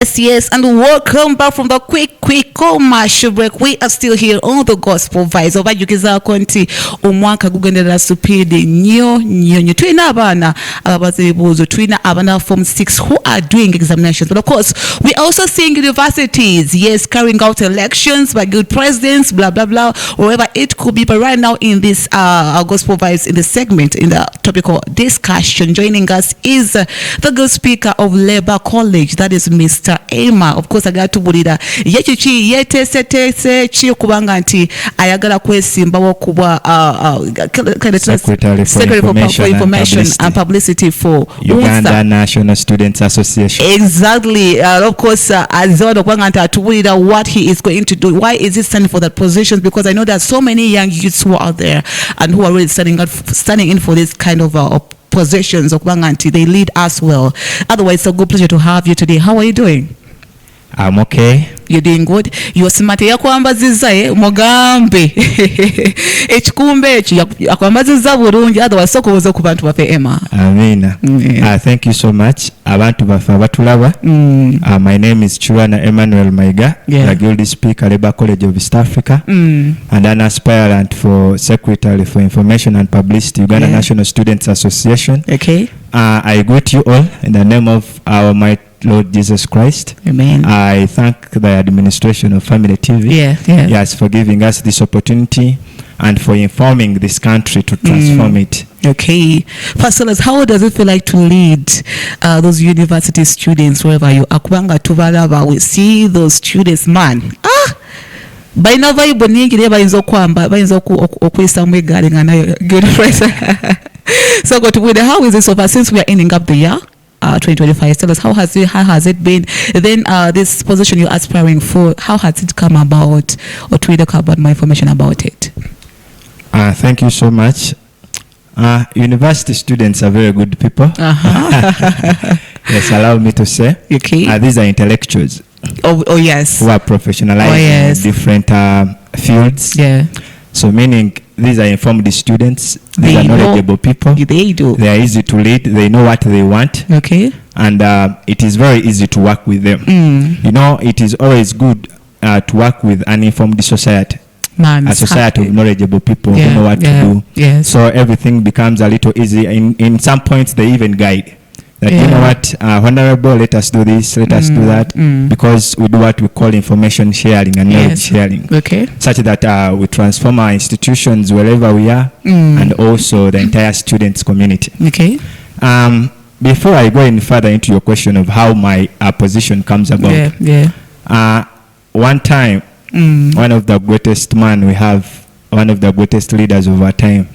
Yes, and welcome back from the quick commercial break. We are still here on the Gospel Vibes. Obajukiza konti omwaka gugendera supidi nyo. Twina abana ababaza ebibuuzo. Twina abana form 6 who are doing examinations. But of course, we also seeing universities, yes, carrying out elections by good presidents, blah blah blah, wherever it could be. But right now in this our Gospel Vibes, in the segment, in the topical discussion, joining us is the good speaker of Labour College, that is Mr. Emma. Of course, agatubulira yechichi yetese chi kubanga nti ayagala kwesimbawo kuba Secretary for Information and Publicity for Uganda National Students Association. Exactly. Of course, azodo kubanga nti atubulira what he is going to do. Why is he standing for that position? Because I know there are so many young youths who are out there and who are really standing in for this kind of positions of Banganti. They lead us well. Otherwise, it's a good pleasure to have you today. How are you doing? I'm okay. You're doing good. You're smart. Yakwambaziza mugambe ekikumbe ekyo yakwambaziza bulungi. Otherwise sokoboza ku bantu bafe Emma. Amina. Thank you so much. Abantu bafe abatulaba. My name is Churana Emmanuel Maiga, the Guild Speaker, Labour College of East Africa, and an aspirant for Secretary for Information and Publicity, Uganda National Students Association. Okay. I greet you all in the name of our mighty Lord Jesus Christ. Amen. I thank the administration of Family TV. Yes, for giving us this opportunity and for informing this country to transform it. Okay. Pastor, how does it feel like to lead those university students wherever you are? Kubanga tubalaba, we see those students, man. Baina vibe nyingi ne bayinza kwamba bayinza okwisa mwegalinga nayo good friends. So go to with how is it so far since we are ending up the year 2025? Tell us how has it been? Then this position you're aspiring for, how has it come about, or to talk about more information about it? Thank you so much. University students are very good people. Yes, allow me to say. Okay. These are intellectuals. Oh yes. Who are professionalized in different fields. Yeah. So meaning these are informed students. These are knowledgeable people. They do. They are easy to lead. They know what they want. Okay. And it is very easy to work with them. You know, it is always good to work with an informed society. A society of knowledgeable people who know what to do. Yes. So everything becomes a little easy. In some points, they even guide. That you know what, honorable, let us do this, let us do that, because we do what we call information sharing and knowledge sharing. Okay. Such that we transform our institutions wherever we are, and also the entire students community. Okay. Before I go any further into your question of how my position comes about, one time, one of the greatest man we have, one of the greatest leaders of our time,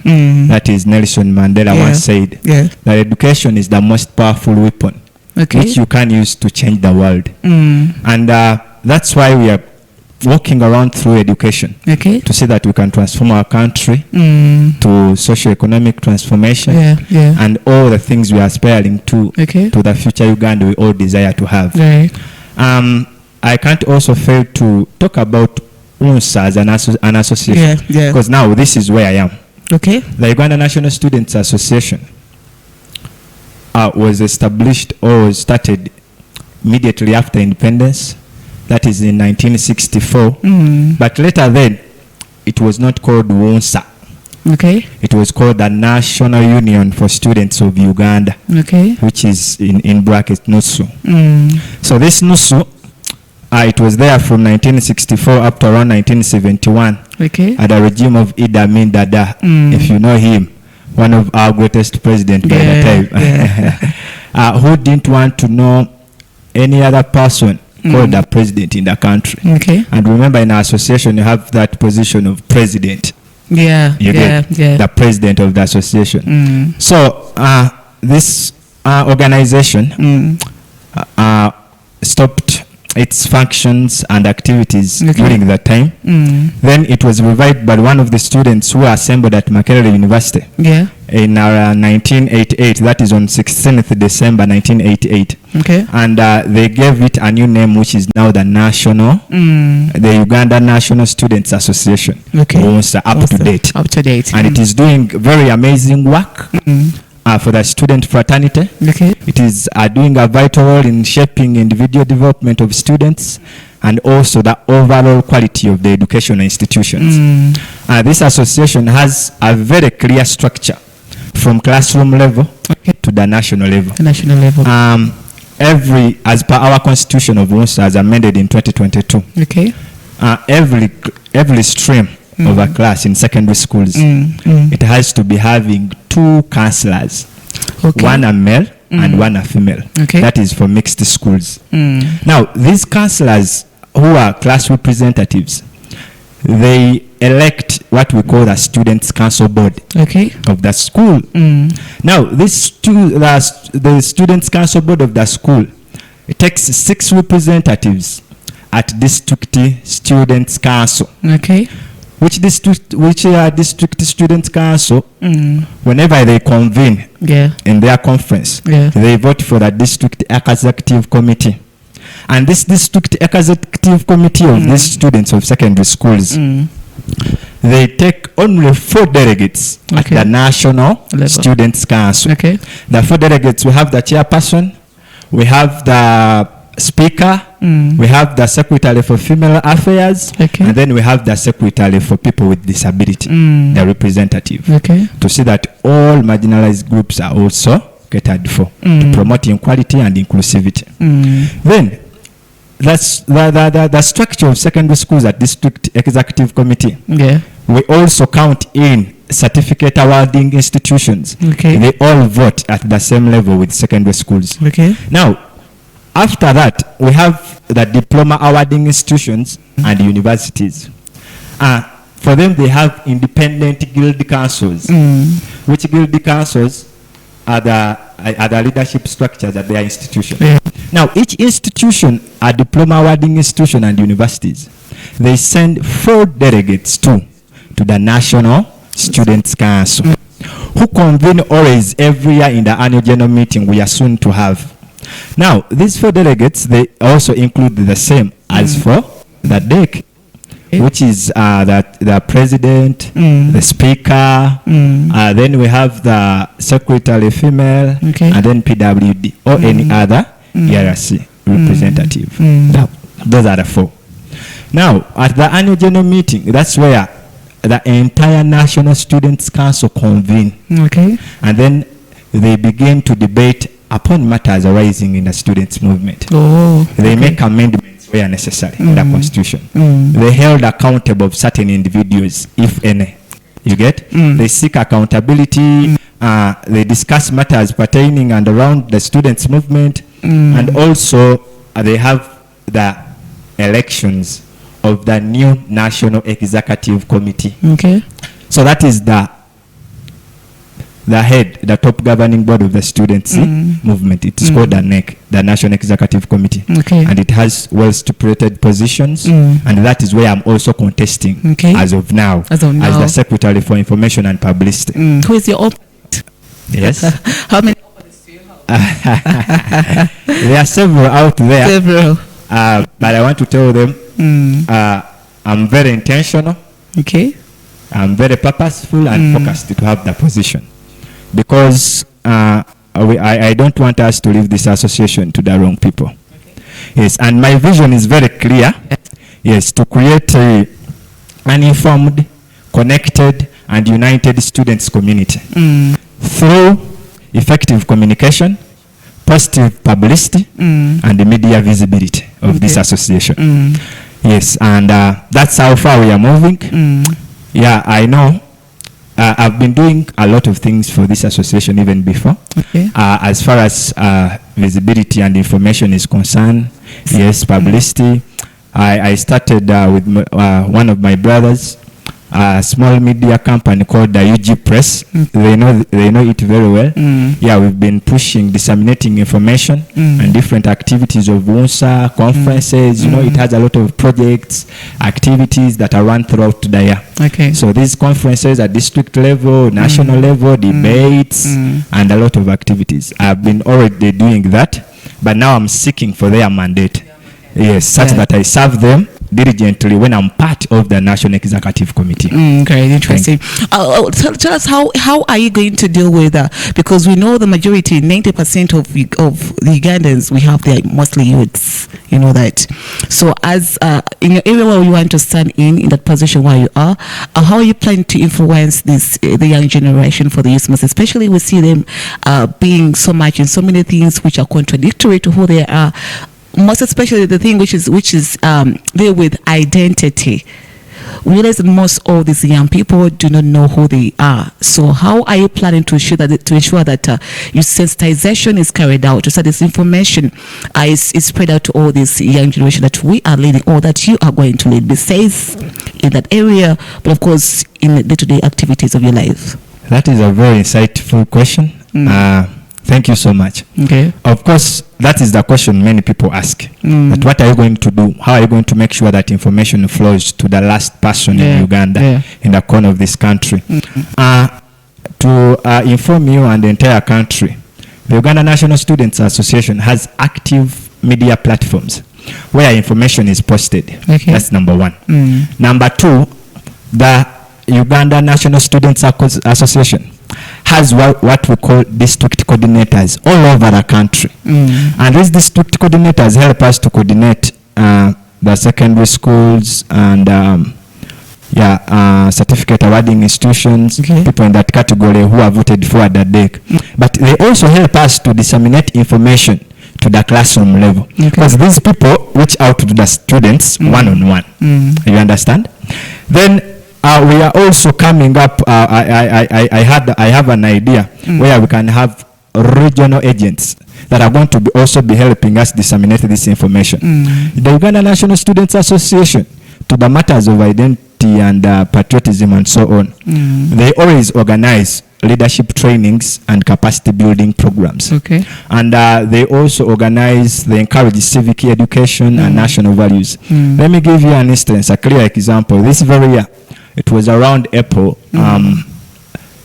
that is Nelson Mandela, once said that education is the most powerful weapon which you can use to change the world. And that's why we are walking around through education to see that we can transform our country to socio-economic transformation and all the things we are aspiring to the future Uganda we all desire to have. I can't also fail to talk about UNSA as an association, because now this is where I am. The Uganda National Students Association was established or started immediately after independence, that is in 1964. But later then, it was not called UNSA. It was called the National Union for Students of Uganda, which is in brackets NUSU. So this NUSU, it was there from 1964 up to around 1971 at the regime of Idi Amin Dada, if you know him, one of our greatest presidents by the time, who didn't want to know any other person called the president in the country. And remember, in our association, you have that position of president. The president of the association. So this organization stopped its functions and activities during that time. Then it was revived by one of the students who were assembled at Makerere University in 1988. That is on 16th December 1988. And they gave it a new name, which is now the the Uganda National Students Association. Up to date. And it is doing very amazing work. for the student fraternity. Okay. It is doing a vital role in shaping individual development of students and also the overall quality of the educational institutions. This association has a very clear structure from classroom level to the national level. As per our constitution of UNSA as amended in 2022, okay, every stream of a class in secondary schools, it has to be having 2 counselors, okay, one a male and one a female. Okay. That is for mixed schools. Now, these counselors who are class representatives, they elect what we call the students' council board, okay, of the school. Now, the students' council board of the school, it takes 6 representatives at district students' council. Okay. Which district students' council, whenever they convene in their conference, they vote for the district executive committee. And this district executive committee of these students of secondary schools, they take only 4 delegates at the national students' council. Okay. The 4 delegates, we have the chairperson, we have the speaker, we have the secretary for female affairs, and then we have the secretary for people with disability, the representative, to see that all marginalized groups are also catered for, to promote equality and inclusivity. Then that's the structure of secondary schools at district executive committee. We also count in certificate awarding institutions. They all vote at the same level with secondary schools. Now, after that, we have the diploma awarding institutions and universities. For them, they have independent guild councils, which guild councils are the leadership structures at their institution. Now, each institution, a diploma awarding institution and universities, they send 4 delegates to the National Students' Council, who convene always every year in the annual general meeting we are soon to have. Now, these 4 delegates, they also include the same as for the DEC, which is the president, the speaker, then we have the secretary female, and then PWD or any other ERC representative. Now, those are the 4. Now, at the annual general meeting, that's where the entire National Students' Council convene. And then they begin to debate upon matters arising in the students' movement. They make amendments where necessary in the constitution. They held accountable of certain individuals, if any. You get? They seek accountability. They discuss matters pertaining and around the students' movement. And also, they have the elections of the new National Executive Committee. So that is the head, the top governing board of the students' movement. It is called the NEC, the National Executive Committee. And it has well-stipulated positions. And that is where I'm also contesting as of now, as the Secretary for Information and Publicity. Who is your opponent? Yes. How many opponents do you have? There are several out there. Several. But I want to tell them I'm very intentional. I'm very purposeful and focused to have the position. Because I don't want us to leave this association to the wrong people. Yes, and my vision is very clear. Yes, to create an informed, connected, and united students community through effective communication, positive publicity, and the media visibility of this association. Yes, and that's how far we are moving. Yeah, I know. I've been doing a lot of things for this association even before. As far as visibility and information is concerned, yes, publicity. I started with one of my brothers, a small media company called the UG Press. They know it very well. Yeah, we've been pushing, disseminating information and different activities of UNSA, conferences. You know, it has a lot of projects, activities that are run throughout the year. So these conferences at district level, national level, debates, and a lot of activities. I've been already doing that, but now I'm seeking for their mandate. Yes, such that I serve them diligently when I'm part of the National Executive Committee. Great, interesting. Tell us how are you going to deal with that? Because we know the majority, 90% of the Ugandans we have, they are mostly youths. You know that. So as in your area where you want to stand in that position where you are, how are you planning to influence the young generation for the youth, most especially we see them being so much in so many things which are contradictory to who they are, most especially the thing which is deal with identity. We realize that most of these young people do not know who they are. So how are you planning to ensure that your sensitization is carried out, so that this information is spread out to all this young generation that we are leading, or that you are going to lead, besides in that area, but of course in the day-to-day activities of your life? That is a very insightful question. Thank you so much. Okay. Of course, that is the question many people ask. But what are you going to do? How are you going to make sure that information flows to the last person in Uganda, in the corner of this country? To inform you and the entire country, the Uganda National Students Association has active media platforms where information is posted. Okay. That's number one. Number two, the Uganda National Students Association has what we call district coordinators all over the country. And these district coordinators help us to coordinate the secondary schools and certificate awarding institutions, people in that category who have voted for the DEC. But they also help us to disseminate information to the classroom level, because these people reach out to the students one-on-one. You understand? Then we are also coming up. I have an idea where we can have regional agents that are going to also be helping us disseminate this information. The Uganda National Students Association, to the matters of identity and patriotism and so on, they always organize leadership trainings and capacity building programs. And they encourage civic education and national values. Let me give you an instance, a clear example. This very year, it was around April,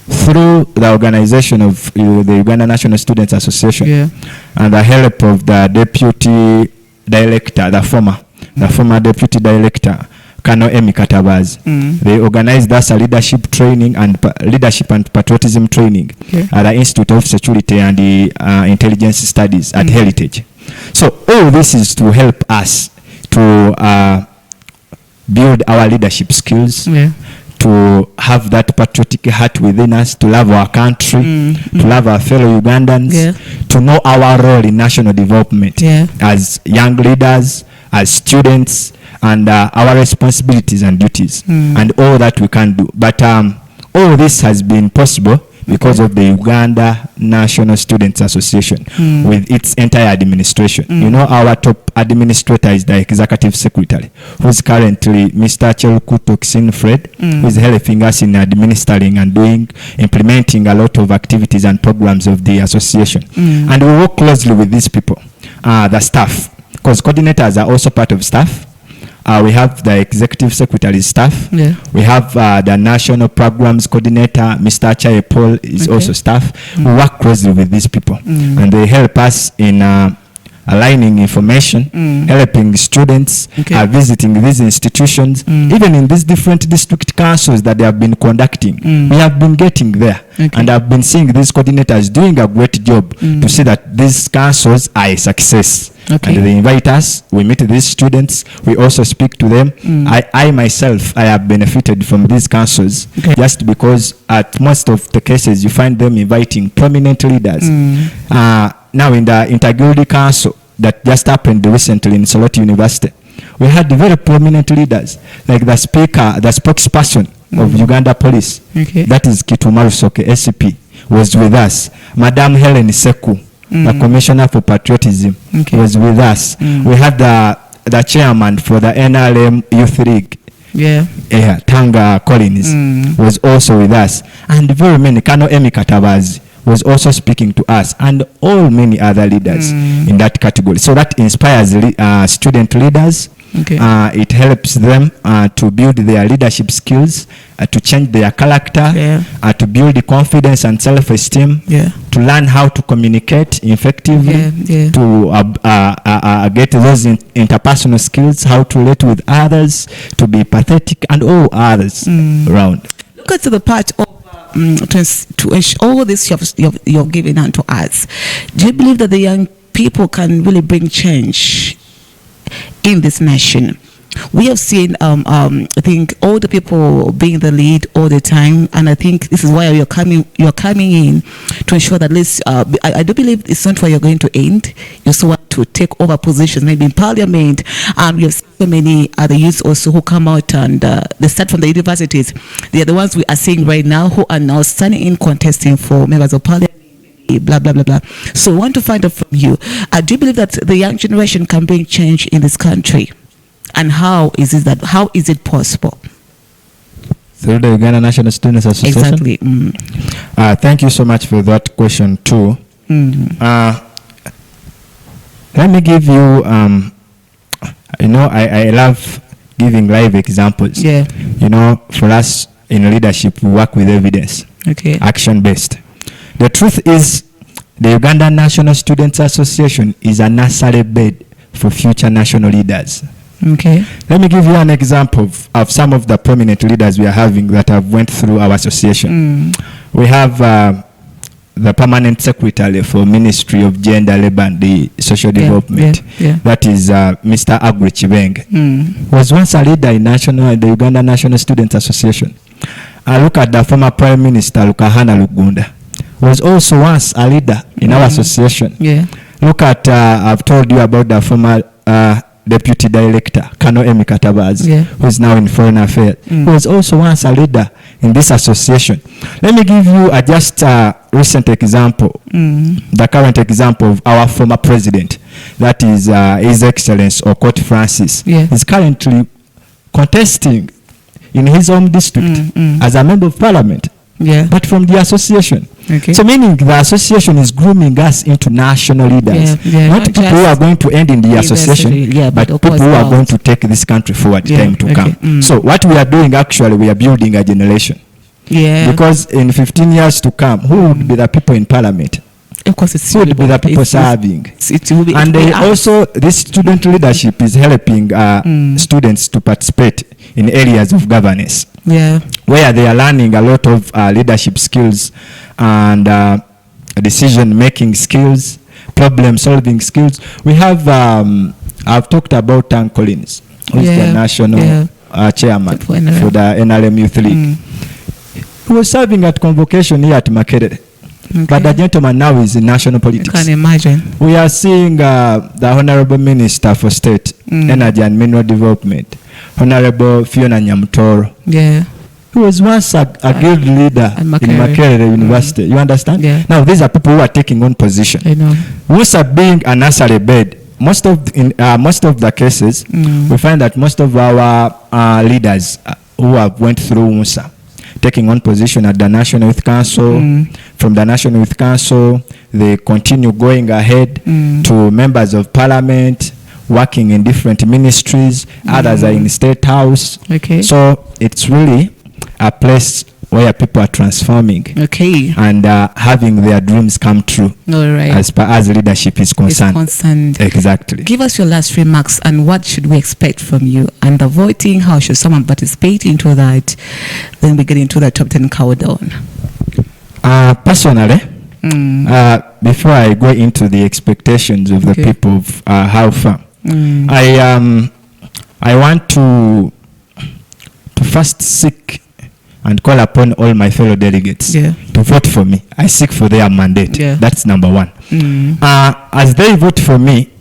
through the organization of the Uganda National Students Association and the help of the deputy director, the former deputy director, Kano Emi Katabaz. They organized us a leadership and patriotism training at the Institute of Security and Intelligence Studies at Heritage. So all this is to help us to build our leadership skills, to have that patriotic heart within us, to love our country, to love our fellow Ugandans, to know our role in national development as young leaders, as students, and our responsibilities and duties, and all that we can do. But all this has been possible because of the Uganda National Students Association with its entire administration. You know, our top administrator is the executive secretary, who is currently Mr. Chelukutoksin Fred, who is helping us in administering and implementing a lot of activities and programs of the association. And we work closely with these people, the staff, because coordinators are also part of staff. We have the executive secretary's staff. We have the national programs coordinator, Mr. Chaye Paul, is also staff. We work closely with these people, and they help us in aligning information, helping students, visiting these institutions, even in these different district councils that they have been conducting. We have been getting there, and I've been seeing these coordinators doing a great job to see that these councils are a success. And they invite us, we meet these students, we also speak to them. I myself, I have benefited from these councils just because at most of the cases you find them inviting prominent leaders. Now in the Interguild Council that just happened recently in Soroti University, we had very prominent leaders like the speaker, the spokesperson of Uganda Police, that is Kitumaru Soke, SCP, was with us. Madam Helen Seku, the Commissioner for Patriotism, was with us. We had the chairman for the NRM Youth League, Tanga Collins, was also with us. And very many, Kano Emi Katabazi was also speaking to us, and all many other leaders in that category. So that inspires student leaders, Okay. It helps them to build their leadership skills, to change their character, to build the confidence and self-esteem, to learn how to communicate effectively, to get those interpersonal skills, how to relate with others, to be empathetic, and all others around. Look at the part of to all this you're giving unto us. Do you believe that the young people can really bring change in this nation? We have seen, I think, all the people being the lead all the time, and I think this is why you're coming in to ensure that I do believe it's not where you're going to end. You also want to take over positions, maybe in parliament. You have so many other youths also who come out and they start from the universities. They are the ones we are seeing right now who are now standing in contesting for members of parliament. Blah blah blah blah. So I want to find out from you. Do you believe that the young generation can bring change in this country? And how is it possible? Through the Uganda National Students Association? Exactly. Thank you so much for that question too. Let me give you, I love giving live examples. Yeah. For us in leadership, we work with evidence. Okay. Action-based. The truth is, the Uganda National Students Association is a nursery bed for future national leaders. Okay. Let me give you an example of some of the prominent leaders we are having that have went through our association. We have the permanent secretary for Ministry of Gender, Labour and the Social Development. That is Mr. Agri Chibeng. Was once a leader in the Uganda National Students Association. Look at the former Prime Minister Lukahana Lugunda. Was also once a leader in our association. Look at, I've told you about the former Deputy Director, Kano Emi Katabazi, who is now in Foreign Affairs, who was also once a leader in this association. Let me give you just a recent example, the current example of our former president, that is His Excellency Okot Francis. He's currently contesting in his home district as a member of parliament. But from the association. So meaning the association is grooming us into national leaders. Not people who are going to end in the association, but people who are going to take this country forward time to come. So what we are doing actually, we are building a generation. Because in 15 years to come, who would be the people in parliament? Of course, it's who would be the people serving? And also, this student leadership is helping students to participate in areas of governance. Where they are learning a lot of leadership skills and decision-making skills, problem-solving skills. We have, I've talked about Tan Collins, who is the national chairman for the NRM Youth League. He was serving at convocation here at Makerere. But the gentleman now is in national politics. You can imagine. We are seeing the Honorable Minister for State, Energy and Mineral Development, Honorable Fiona Nyamutoro. Who was once a guild leader in Makerere University. You understand? Now these are people who are taking on position. I know. Once being a nursery bed, most of the cases, we find that most of our leaders who have went through UNSA, taking on position at the National Youth Council. From the National Youth Council, they continue going ahead to members of parliament, working in different ministries. Others are in State House. So it's really a place where people are transforming and having their dreams come true. As far as leadership is concerned. Exactly. Give us your last remarks and what should we expect from you? And the voting, how should someone participate into that? Then we get into the top 10 countdown. Personally, before I go into the expectations of the people of how far, I want to first seek and call upon all my fellow delegates to vote for me. I seek for their mandate. That's number one. As they vote for me,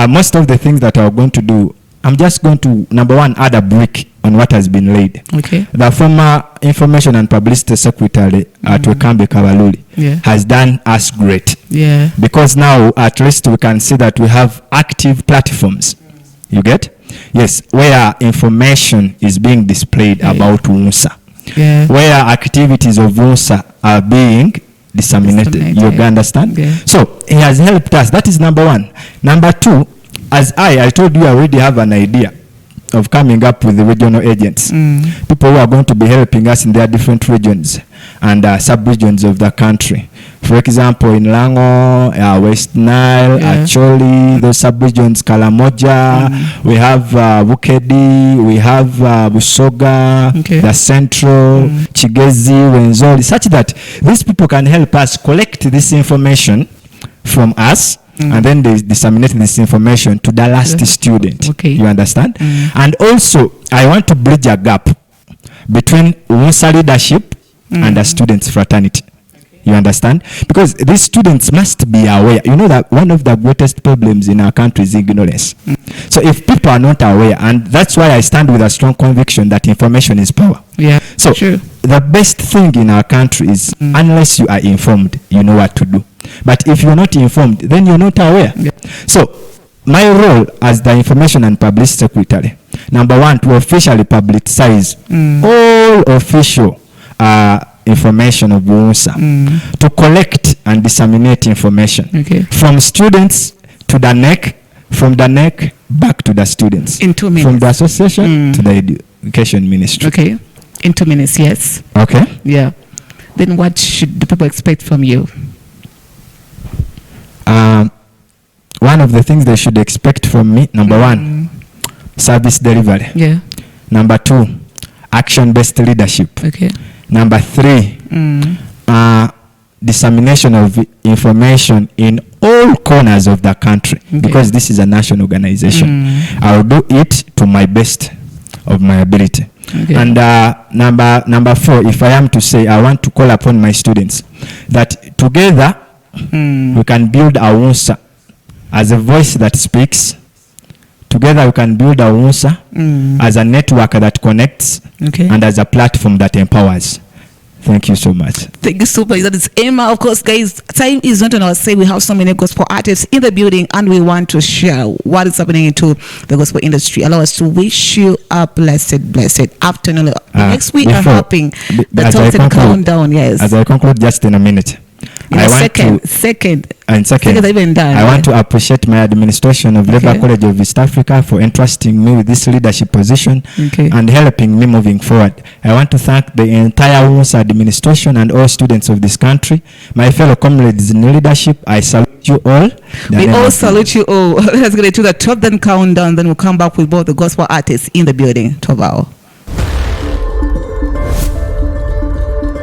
most of the things that I'm going to do, I'm just going to, number one, add a brick on what has been laid. The former Information and Publicity Secretary at Wekambe Kabaluli has done us great. Because now at least we can see that we have active platforms. You get? Yes, where information is being displayed about UNSA. Where activities of UNSA are being disseminated. You understand? So he has helped us. That is number one. Number two, as I told you, I already have an idea of coming up with the regional agents, people who are going to be helping us in their different regions and sub-regions of the country. For example, in Lango, West Nile, Acholi, those sub-regions, Kalamoja, we have Bukedi, we have Busoga, the Central, Chigezi, Wenzoli, such that these people can help us collect this information from us and then they disseminate this information to the last student. You understand? And also, I want to bridge a gap between UNSA leadership and the students' fraternity. You understand? Because these students must be aware. You know that one of the greatest problems in our country is ignorance. So if people are not aware, and that's why I stand with a strong conviction that information is power. So the best thing in our country is unless you are informed, you know what to do. But if you're not informed, then you're not aware. So my role as the information and publicity secretary, number one, to officially publicize all official information of UNSA, to collect and disseminate information from students to the NEC, from the NEC back to the students, in 2 minutes, from the association to the education ministry. In 2 minutes, yes. Then what should the people expect from you? One of the things they should expect from me, number one, service delivery. Number two, action-based leadership. Number three, dissemination of information in all corners of the country, because this is a national organization. I will do it to my best of my ability. And number four, if I am to say, I want to call upon my students that together we can build our UNSA as a voice that speaks. Together we can build our UNSA as a network that connects and as a platform that empowers. Thank you so much. Thank you so much. That is Emma. Of course, guys, time is not on our side. We have so many gospel artists in the building and we want to share what is happening into the gospel industry. Allow us to wish you a blessed afternoon. Next week, are happening the top 10 countdown. As I conclude just in a minute. I want to appreciate my administration of Labour College of East Africa for entrusting me with this leadership position and helping me moving forward. I want to thank the entire UNSA administration and all students of this country. My fellow comrades in leadership, I salute you all. We all salute you all. Let's get to the top 10 countdown, then we'll come back with both the gospel artists in the building. 12 hours.